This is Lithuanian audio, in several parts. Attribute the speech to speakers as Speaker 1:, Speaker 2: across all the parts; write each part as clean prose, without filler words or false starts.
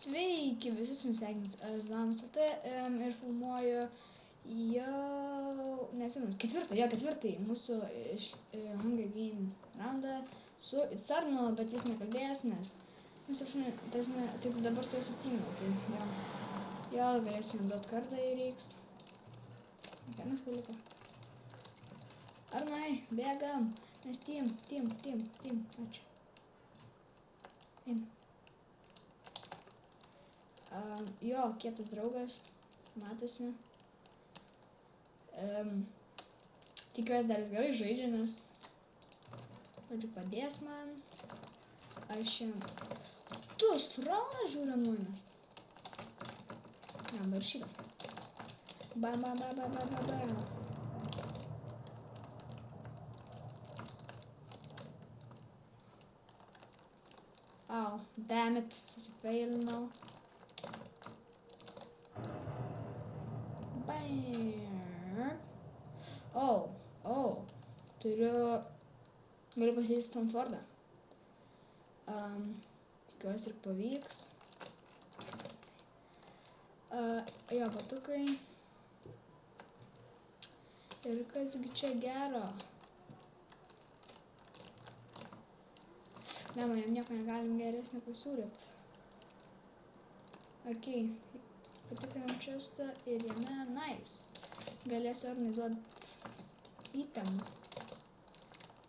Speaker 1: Sveiki, visus jums sveikinus, aš Danas ir filmuoju jau, neatsimenu, ketvirtąjį mūsų Hunger Game raundą su Itzarnu, bet jis nekalbės, nes taip dabar su Timu, tai jo galėsim duot kartą ir reiks. Vienas paliko. Arnai, bėgam, nes Tim, ačiū. Eina. Jo, kietas draugas, matosi. Tikiuosi dar jis gerai žaidžia, nes žodžiu padės man. Aš jam... Tu straunas žiūri nuomis. Ne, baršytas. Ba. Oh, damn it, susifeilinau. Galiu pasidėti Stone Sword'ą. Tikiuosi ir pavyks. Jo, batukai. Ir kasgi čia gero? Ne, man jam nieko negalim geresnio pasiūlyti. Okei, patikrinam čestą ir jame nice. Galėsiu Arnai duot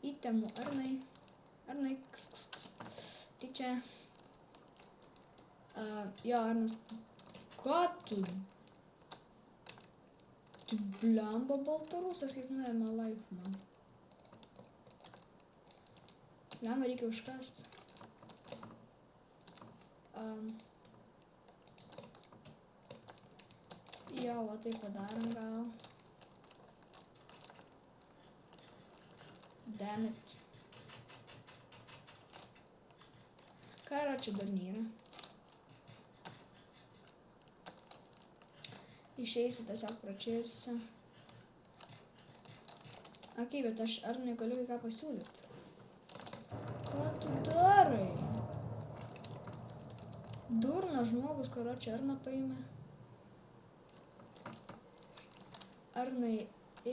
Speaker 1: įtemų, Arnai, tai čia, jo, Arnas, ko tu blemba baltarusas, kaip nuėmė life man. Blemba reikia užkasti. Jo, va tai padarom gal. Damn it. Короче, dar nėra. Išeisiu, tiesiog pračirsiu. Okei, bet aš ar negaliu ką pasiūlyti. Ką tu darai? Durnas žmogus, karočią Arną paėmė. Arnai,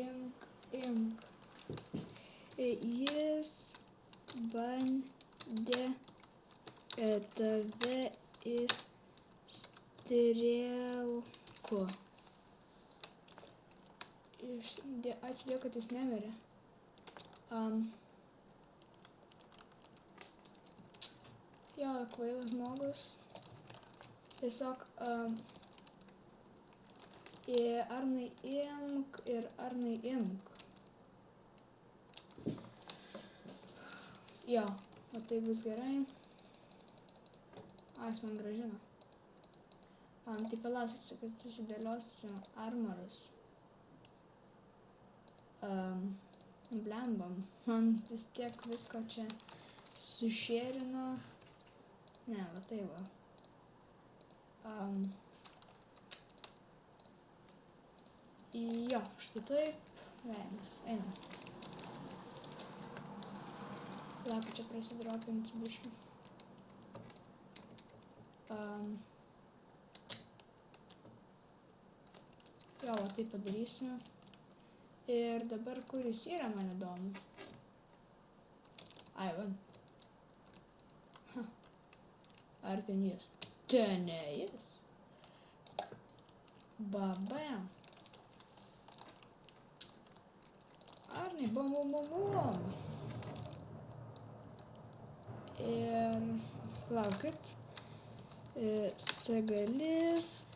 Speaker 1: imk. Jis bandė tave įstrelko. Ačiū Dievui, kad jis nemirė. Jo, kvailas žmogus. Tiesiog Arnai imk ir Arnai imk. Jo, o tai bus gerai. Jis man grąžino. Tai palaukit, kad susidėliosiu armorus. Blembam. Man vis tiek visko čia sušėrino. Ne, va tai va. Jo, štai taip. Veimas, einam. Lauk, čia prasidropins biškį. Jo, va tai padarysiu. Ir dabar kur jis yra, man įdomu. Ai, van. Ar ten jis? Ten ne jis. Babam. Arnai, bum. Ir laukit. Sagalist.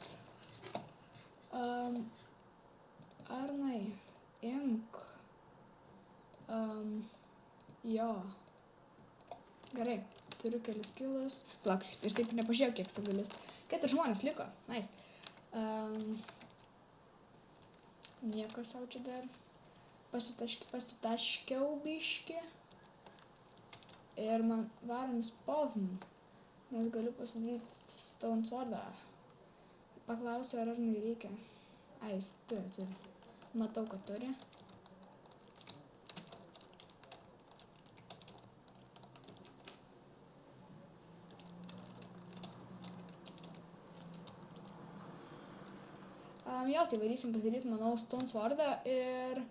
Speaker 1: Arnai, imk. Jo. Gerai, turiu kelis kilus. Lauk, ir taip nepažiūrėjau, kiek sagalist. 4 žmonės liko, nice. Nieko sau čia dar. Pasitaškiau biškį. Ir man varom spawn, nes galiu pasidaryti Stone Sword'ą. Paklausiu, ar Arnai reikia. Jis turi. Matau, kad turi. Jo, tai varysim pasidaryti, manau, Stone Swordą ir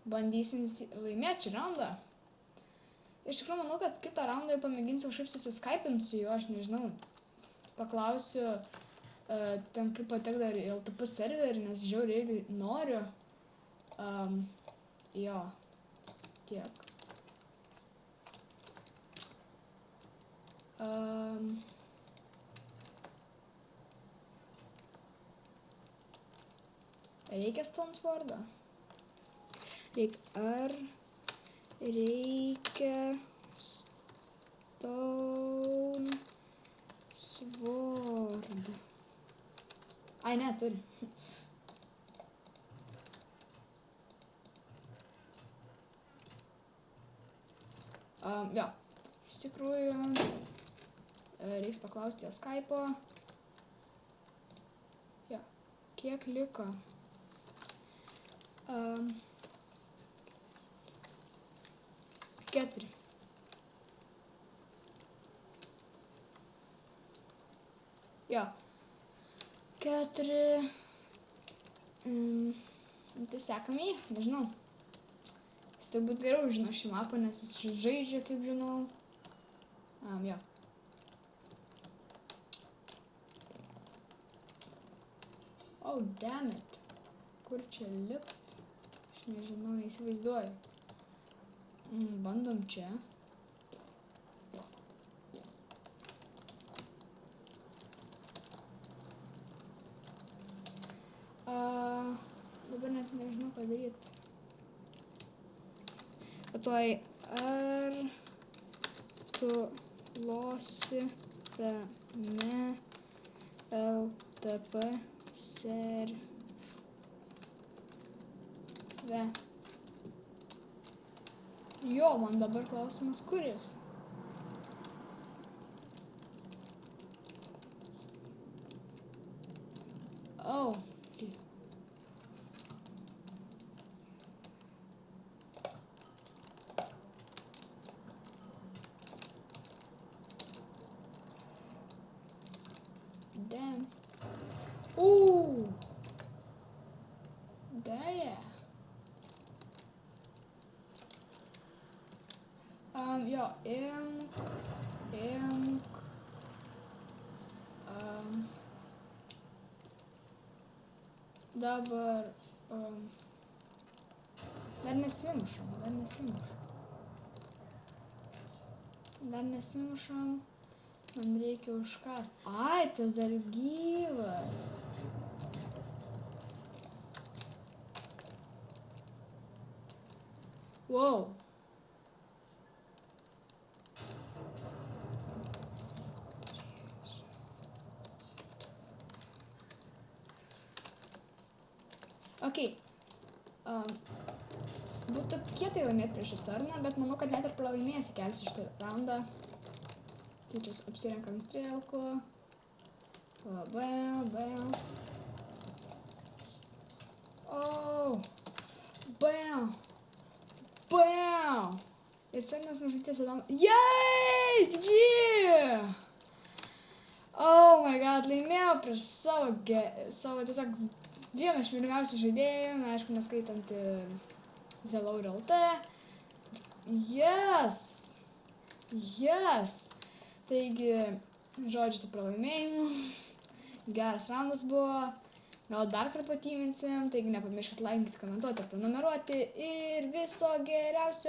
Speaker 1: bandysim laimėti šį raundą. Iš tikrųjų, manau, kad kitą raundą jau pamėginsiu kažkaip susiskypinti su juo, aš nežinau. Paklausiu, ten kaip patek dar į LTP serverį, nes žiauriai irgi noriu. Jo, tiek. Reikia Stone Swordą? Ar reikia Stone Sword? Ai, ne, turi. Jo, iš tikrųjų, reiks paklausti jo Skype'o. Jo, kiek liko? 4. Jo. 4. Tai sekam jį, nežinau. Jis turbūt geriau žino šį mapą, nes jis žaidžia, kaip žinau. Jo. Oh, damn it. Kur čia lipt? Aš nežinau, neįsivaizduoju. Bandom čia. Dabar net nežinau ką daryti. Tuoj, ar tu losi tame LTP serve? Jo, man dabar klausimas, kur jis? Oh. Damn. Ooh. Damn. Jo, dabar, dar nesimušam. Man reikia užkast. Ai, tas dar gyvas. Wow. Okay. Būtų kietai laimėti prieš Atsarną, bet manau, kad net ir pralaimėsi kelsi šitą raundą. Tai čia apsirenkam strėlku. Bam. Oh. Bam. Ir Atsarnas nužudė Sadamą. Yay! GG! Oh my god, laimėjau prieš savo tiesiog vieną iš mylimiausių žaidėjų, na, aišku, neskaitant Zellau ir LT. Yes! Taigi, žodžiu su pralaimėjimu. Geras raundas buvo. Gal dar kartą patyminsim, taigi nepamirškit laikinti, komentuoti ir prenumeruoti. Ir viso geriausio.